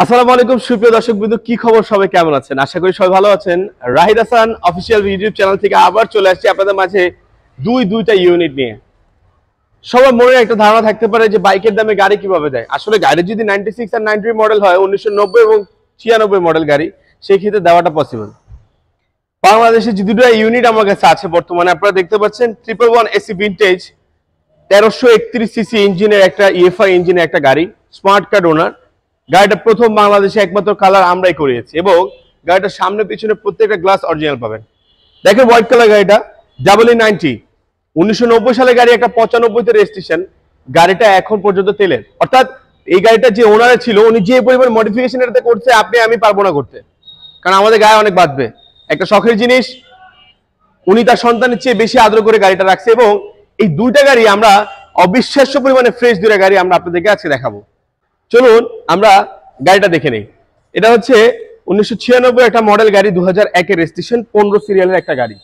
আসসালামু আলাইকুম সুপ্রিয় দর্শকবৃন্দ, কি খবর? সবাই কেমন আছেন? আশা করি সবাই ভালো আছেন। Rahid Hasan official YouTube channel থেকে আবার চলে আসছি আপনাদের মাঝে দুইটা ইউনিট নিয়ে। সবার মনে একটা ধারণা থাকতে পারে যে বাইকের দামে গাড়ি কিভাবে দেয়। আসলে গাড়ি যদি 96 আর 93 মডেল হয়, 1990 এবং 96 মডেল গাড়ি, সেই ক্ষেত্রে দেওয়াটা পসিবল। বাংলাদেশে যে দুটো ইউনিট আমার কাছে আছে বর্তমানে, আপনারা দেখতে পাচ্ছেন 111 এসি ভিনটেজ 1331 সিসি ইঞ্জিনের একটা ইএফআই ইঞ্জিনের একটা গাড়ি, স্মার্ট কার্ড ওনার। গাড়িটা প্রথম বাংলাদেশে একমাত্র কালার আমরাই করিয়েছি এবং গাড়িটার সামনে পিছনে প্রত্যেকটা গ্লাস অরিজিনাল পাবেন। দেখেন হোয়াইট কালার গাড়িটা, EE90 1990 সালে গাড়ি, একটা 95-তে রেজিস্ট্রেশন। গাড়িটা এখন পর্যন্ত তেলের, অর্থাৎ এই গাড়িটা যে ওনারে ছিল উনি যে পরিমাণ মডিফিকেশন এটাতে করছে আপনি আমি পারবো না করতে, কারণ আমাদের গায়ে অনেক বাঁধবে। একটা শখের জিনিস, উনি তার সন্তানের চেয়ে বেশি আদর করে গাড়িটা রাখছে এবং এই দুইটা গাড়ি আমরা অবিশ্বাস্য পরিমাণে ফ্রেশ দুইটা গাড়ি আমরা আপনাদেরকে আজকে দেখাবো। চলুন আমরা গাড়িটা দেখে নেই। এটা হচ্ছে 1996 একটা মডেল গাড়ি, 2001 এর রেজিস্ট্রেশন, 15 সিরিয়ালের একটা গাড়ি।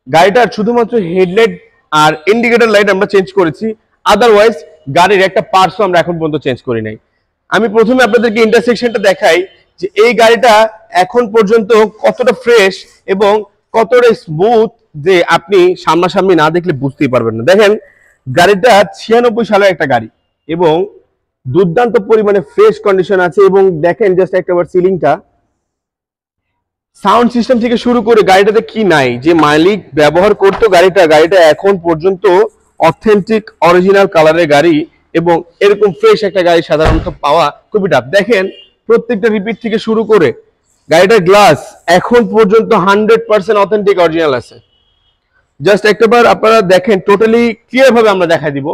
গাড়িটার শুধুমাত্র হেডলাইট আর ইন্ডিকেটর লাইট আমরা চেঞ্জ করেছি, আদারওয়াইজ গাড়ির একটা পার্টসও আমরা এখন পর্যন্ত চেঞ্জ করি নাই। আমি প্রথমে আপনাদেরকে ইন্টারসেকশনটা দেখাই যে এই গাড়িটা এখন পর্যন্ত কতটা ফ্রেশ এবং কতটা স্মুথ, যে আপনি সামনাসামনি না দেখলে বুঝতেই পারবেন না। দেখেন গাড়িটা 96 সালের একটা গাড়ি এবং দুর্দান্ত পরিমাণে ফ্রেশ কন্ডিশন আছে। এবং দেখেন জাস্ট একবার সিলিংটা, সাউন্ড সিস্টেম থেকে শুরু করে গাড়িটাতে কি নাই, যে মালিক ব্যবহার করতো গাড়িটা এখন পর্যন্ত অথেন্টিক অরিজিনাল কালারের গাড়ি এবং এরকম ফ্রেশ একটা গাড়ি সাধারণত পাওয়া খুবই টাফ। দেখেন প্রত্যেকটা রিপিট থেকে শুরু করে গাড়িটার গ্লাস এখন পর্যন্ত 100% অথেন্টিক অরিজিনাল আছে। জাস্ট একবার আপনারা দেখেন, টোটালি ক্লিয়ার ভাবে আমরা দেখাই দিব।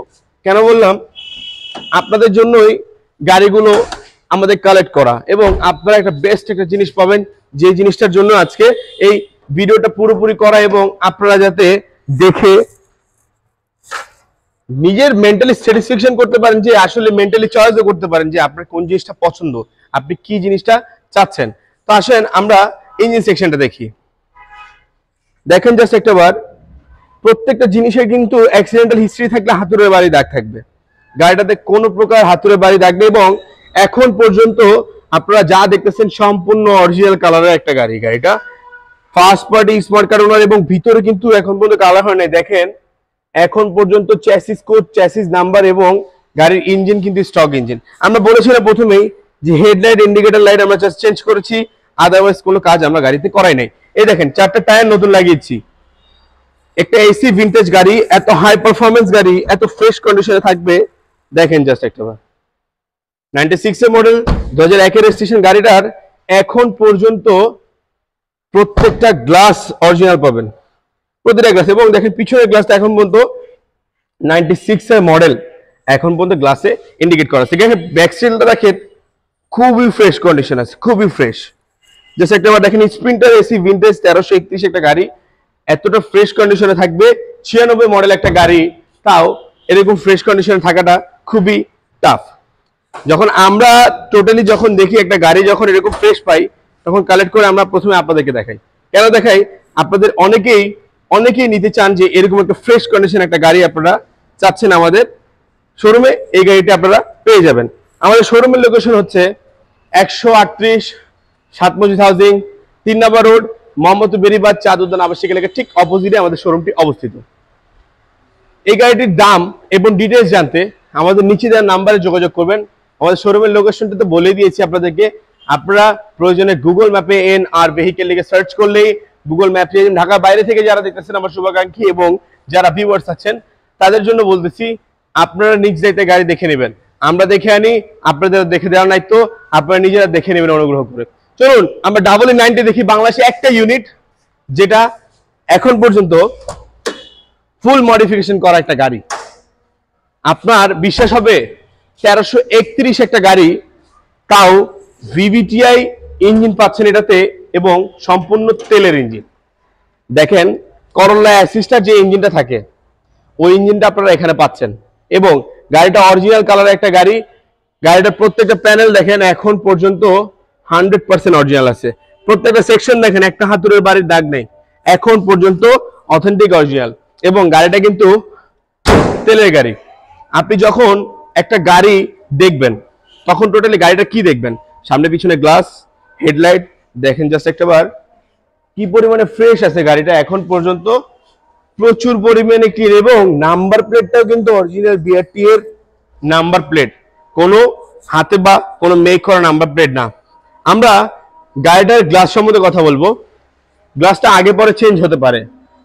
কেন বললাম, আপনাদের জন্যই গাড়িগুলো আমাদের কালেক্ট করা এবং আপনারা একটা বেস্ট একটা জিনিস পাবেন, যে জিনিসটার জন্য আজকে এই ভিডিওটা পুরোপুরি করা, এবং আপনারা যাতে দেখে নিজের মেন্টালি স্যাটিসফ্যাকশন করতে পারেন, যে আসলে মেন্টালি চয়েসও করতে পারেন যে আপনার কোন জিনিসটা পছন্দ, আপনি কি জিনিসটা চাচ্ছেন। তো আসেন আমরা ইঞ্জিন সেকশনটা দেখি। দেখেন জাস্ট একবার, প্রত্যেকটা জিনিসের কিন্তু অ্যাক্সিডেন্টাল হিস্ট্রি থাকলে হাতুড়ের বাড়ি দাগ থাকবে। গাড়িটাতে কোনো প্রকার হাতুড়ে বাড়ি দাগ নেই এবং এখন পর্যন্ত আপনারা যা দেখতেছেন সম্পূর্ণ অরিজিনাল কালারের একটা গাড়ি। গাড়িটা ফার্স্ট পার্টি স্মার্ট কার্ড ওনার এবং ভিতরে কিন্তু এখন পর্যন্ত কালার হয় নাই। দেখেন এখন পর্যন্ত চ্যাসিস কোড, চ্যাসিস নাম্বার এবং গাড়ির ইঞ্জিন কিন্তু স্টক ইঞ্জিন। আমরা বলেছিলাম প্রথমেই যে হেডলাইট ইন্ডিকেটর লাইট আমরা জাস্ট চেঞ্জ করেছি, আদারওয়াইজ কোনো কাজ আমরা গাড়িতে করাই নাই। এই দেখেন চারটা টায়ার নতুন লাগিয়েছি। একটা এসি ভিনটেজ গাড়ি, এত হাই পারফরমেন্স গাড়ি, এত ফ্রেশ কন্ডিশনে থাকবে। দেখেন জাস্ট একবার 96 এর মডেল, 2001 এর রেজিস্ট্রেশন গাড়িটার এখন পর্যন্ত প্রত্যেকটা গ্লাস অরিজিনাল পাবেন, প্রতিটা গ্লাস। এবং দেখেন পিছনের গ্লাসটা এখন পর্যন্ত 96 এর মডেল, এখন পর্যন্ত গ্লাসে ইন্ডিকেট করা আছে। দেখেন ব্যাক সিলটা দেখেন খুবই ফ্রেশ কন্ডিশন আছে, খুবই ফ্রেশ। জাস্ট একবার দেখেন স্প্রিন্টার এসি ভিনটেজ 1331 একটা গাড়ি, এতটা ফ্রেশ কন্ডিশনে থাকবে। 96 মডেল একটা গাড়ি, তাও এরকম ফ্রেশ কন্ডিশনে থাকাটা খুবই টাফ। যখন আমরা টোটালি যখন দেখি একটা গাড়ি যখন এরকম ফ্রেশ পাই, তখন কালেক্ট করে আমরা প্রথমে আপনাদেরকে দেখাই। কেন দেখাই? আপনাদের অনেকেই নিতে চান যে এরকম একটা ফ্রেশ কন্ডিশন একটা গাড়ি আপনারা চাচ্ছেন আমাদের শোরুমে, এই গাড়িটা আপনারা পেয়ে যাবেন। আমাদের শোরুমের লোকেশন হচ্ছে 138 সাত মসজিদ হাউজিং, 3 নম্বর রোড, মোহাম্মদপুর বেরিবাদ চা উদ্যান আবাসিক এলাকার ঠিক অপোজিটে আমাদের শোরুমটি অবস্থিত। এই গাড়িটির দাম এবং ডিটেলস জানতে আমাদের নিচে দেওয়া নাম্বারে যোগাযোগ করবেন। আমাদের শোরুমের লোকেশনটা তো বলে দিয়েছি আপনাদেরকে, আপনারা প্রয়োজনে গুগল ম্যাপে NR ভেহিকেল লিখে সার্চ করলেই গুগল ম্যাপে ঢাকার বাইরে থেকে যারা দেখতেছেন আমার শুভাকাঙ্ক্ষী এবং যারা ভিউয়ার্স আছেন তাদের জন্য বলতেছি, আপনারা নিজ দায়িত্বে গাড়ি দেখে নেবেন। আমরা দেখে আনি, আপনাদের দেখে দেওয়ার দায়িত্ব আপনারা নিজেরা দেখে নেবেন অনুগ্রহ করে। চলুন আমরা EE90 দেখি, বাংলাদেশে একটা ইউনিট যেটা এখন পর্যন্ত ফুল মডিফিকেশন করা একটা গাড়ি। আপনার বিশ্বাস হবে 1331 একটা গাড়ি, তাও VVTi ইঞ্জিন পাচ্ছেন এটাতে এবং সম্পূর্ণ তেলের ইঞ্জিন। দেখেন করোলা অ্যাসিস্টার যে ইঞ্জিনটা থাকে ওই ইঞ্জিনটা আপনারা এখানে পাচ্ছেন এবং গাড়িটা অরিজিনাল কালারের একটা গাড়ি। গাড়িটার প্রত্যেকটা প্যানেল দেখেন এখন পর্যন্ত 100% অরিজিনাল আছে। প্রত্যেকটা সেকশন দেখেন একটা হাতুড়ের বাড়ির দাগ নেই, এখন পর্যন্ত অথেন্টিক অরিজিনাল। এবং গাড়িটা কিন্তু তেলের গাড়ি। আপনি যখন একটা গাড়ি দেখবেন তখন টোটালি গাড়িটা কি দেখবেন, সামনে পিছনে গ্লাস, হেডলাইট দেখেন জাস্ট একটাবার কি পরিমাণে ফ্রেশ আছে গাড়িটা এখন পর্যন্ত, প্রচুর পরিমাণে ক্লিন, এবং নাম্বার প্লেটটাও কিন্তু অরিজিনাল বিআরটি এর নাম্বার প্লেট, কোনো হাতে বা কোনো মেক করা নাম্বার প্লেট না। আমরা গাড়িটার গ্লাস সম্বন্ধে কথা বলবো। গ্লাসটা আগে পরে চেঞ্জ হতে পারে।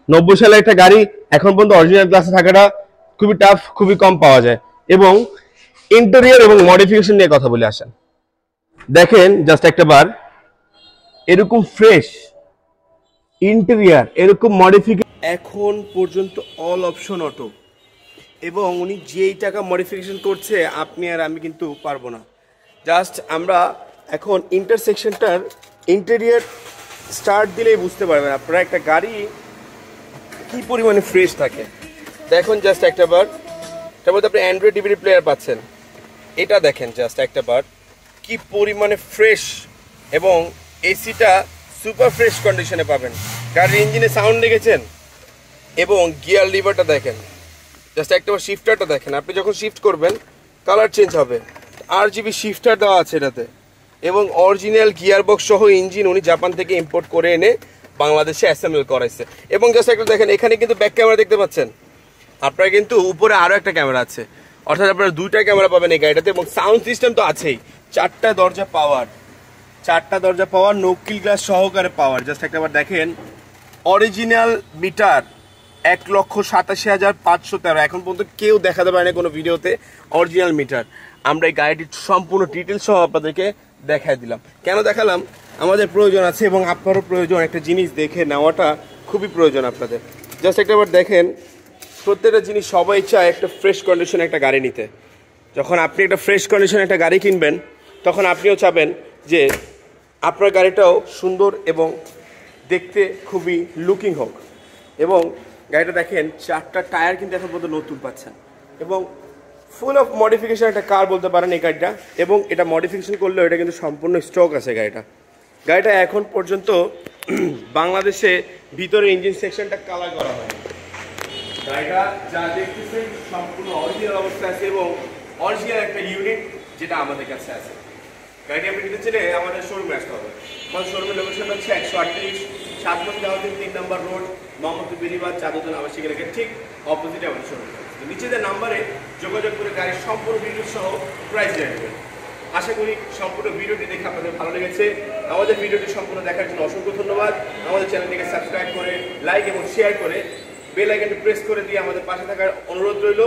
90 সালে একটা গাড়ি এখন পর্যন্ত অরিজিনাল গ্লাসে থাকাটা খুবই টাফ, খুবই কম পাওয়া যায়। এবং ইন্টেরিয়র এবং মডিফিকেশন নিয়ে কথা বলে আসেন, দেখেন জাস্ট একটা বার এরকম ফ্রেশ ইন্টেরিয়র, এরকম মডিফিকেশন এখন পর্যন্ত অল অপশন অটো, এবং উনি যেই টাকা মডিফিকেশন করছে আপনি আর আমি কিন্তু পারবো না। জাস্ট আমরা এখন ইন্টারসেকশনটার ইন্টেরিয়র স্টার্ট দিলেই বুঝতে পারবেন আপনারা একটা গাড়ি কি পরিমাণে ফ্রেশ থাকে। দেখুন জাস্ট একটা বার, তার মধ্যে আপনি অ্যান্ড্রয়েড ডিভিডি প্লেয়ার পাচ্ছেন, এটা দেখেন জাস্ট একটা বার কি পরিমাণে ফ্রেশ, এবং এসিটা সুপার ফ্রেশ কন্ডিশনে পাবেন। গাড়ির ইঞ্জিনে সাউন্ড দেখেছেন, এবং গিয়ার লিভারটা দেখেন, জাস্ট একটা শিফটারটা দেখেন, আপনি যখন শিফট করবেন কালার চেঞ্জ হবে। RGB শিফটার দেওয়া আছে এটাতে, এবং অরিজিনাল গিয়ার বক্স সহ ইঞ্জিন উনি জাপান থেকে ইম্পোর্ট করে এনে বাংলাদেশে অ্যাসেম্বল করাইছে। এবং জাস্ট একটা দেখেন এখানে কিন্তু ব্যাক ক্যামেরা দেখতে পাচ্ছেন, আপনারা কিন্তু উপরে আরো একটা ক্যামেরা আছে, অর্থাৎ আপনারা দুইটা ক্যামেরা পাবেন এই গাড়িটাতে। এবং সাউন্ড সিস্টেম তো আছেই, 4টা দরজা পাওয়ার, নকিল গ্লাস সহকারে পাওয়ার। জাস্ট একবার দেখেন অরিজিনাল মিটার 1,87,513, এখন পর্যন্ত কেউ দেখাতে পারে না কোনো ভিডিওতে অরিজিনাল মিটার। আমরা এই গাড়িটির সম্পূর্ণ ডিটেলস সহ আপনাদেরকে দেখাই দিলাম। কেন দেখালাম, আমাদের প্রয়োজন আছে এবং আপনারও প্রয়োজন, একটা জিনিস দেখে নেওয়াটা খুবই প্রয়োজন আপনাদের। জাস্ট একবার দেখেন প্রত্যেকটা জিনিস সবাই চায় একটা ফ্রেশ কন্ডিশনে একটা গাড়ি নিতে। যখন আপনি একটা ফ্রেশ কন্ডিশনে একটা গাড়ি কিনবেন তখন আপনিও চাবেন যে আপনার গাড়িটাও সুন্দর এবং দেখতে খুবই লুকিং হোক। এবং গাড়িটা দেখেন 4টা টায়ার কিন্তু এখন পর্যন্ত নতুন পাচ্ছেন, এবং ফুল অফ মডিফিকেশন একটা কার বলতে পারেন এই গাড়িটা। এবং এটা মডিফিকেশন করলেও এটা কিন্তু সম্পূর্ণ স্টক আছে গাড়িটা এখন পর্যন্ত বাংলাদেশে ভিতরে ইঞ্জিন সেকশনটা কালার করা হয়। গাড়িটা যা দেখতেছেন সম্পূর্ণ অরিজিনাল অবস্থায় আছে, এবং অরিজিনাল একটা ইউনিট যেটা আমাদের কাছে আছে। গাড়িটি আপনি নিতে চাইলে আমাদের শোরুমে আসতে হবে। আমাদের শোরুমের লোকেশন হচ্ছে 138 7 দাওয়াতিন 3 নম্বর রোড, মোহাম্মদপুর বেরিবাদ, চাঁদুতলা আবাসিক এলাকার ঠিক অপোজিটে আমাদের শোরুম। নিচেদের নাম্বারে যোগাযোগ করে গাড়ির সম্পূর্ণ ভিডিও সহ প্রাইস জেনে নেবেন। আশা করি সম্পূর্ণ ভিডিওটি দেখে আপনাদের ভালো লেগেছে। আমাদের ভিডিওটি সম্পূর্ণ দেখার জন্য অসংখ্য ধন্যবাদ। আমাদের চ্যানেলটিকে সাবস্ক্রাইব করে লাইক এবং শেয়ার করে বেল আইকনটি প্রেস করে দিয়ে আমাদের পাশে থাকার অনুরোধ রইল।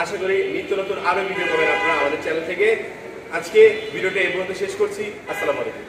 আশা করি নিত্য নতুন আরও ভিডিও পাবেন আপনারা আমাদের চ্যানেল থেকে। আজকে ভিডিওটা এই পর্যন্ত শেষ করছি। আসসালামু আলাইকুম।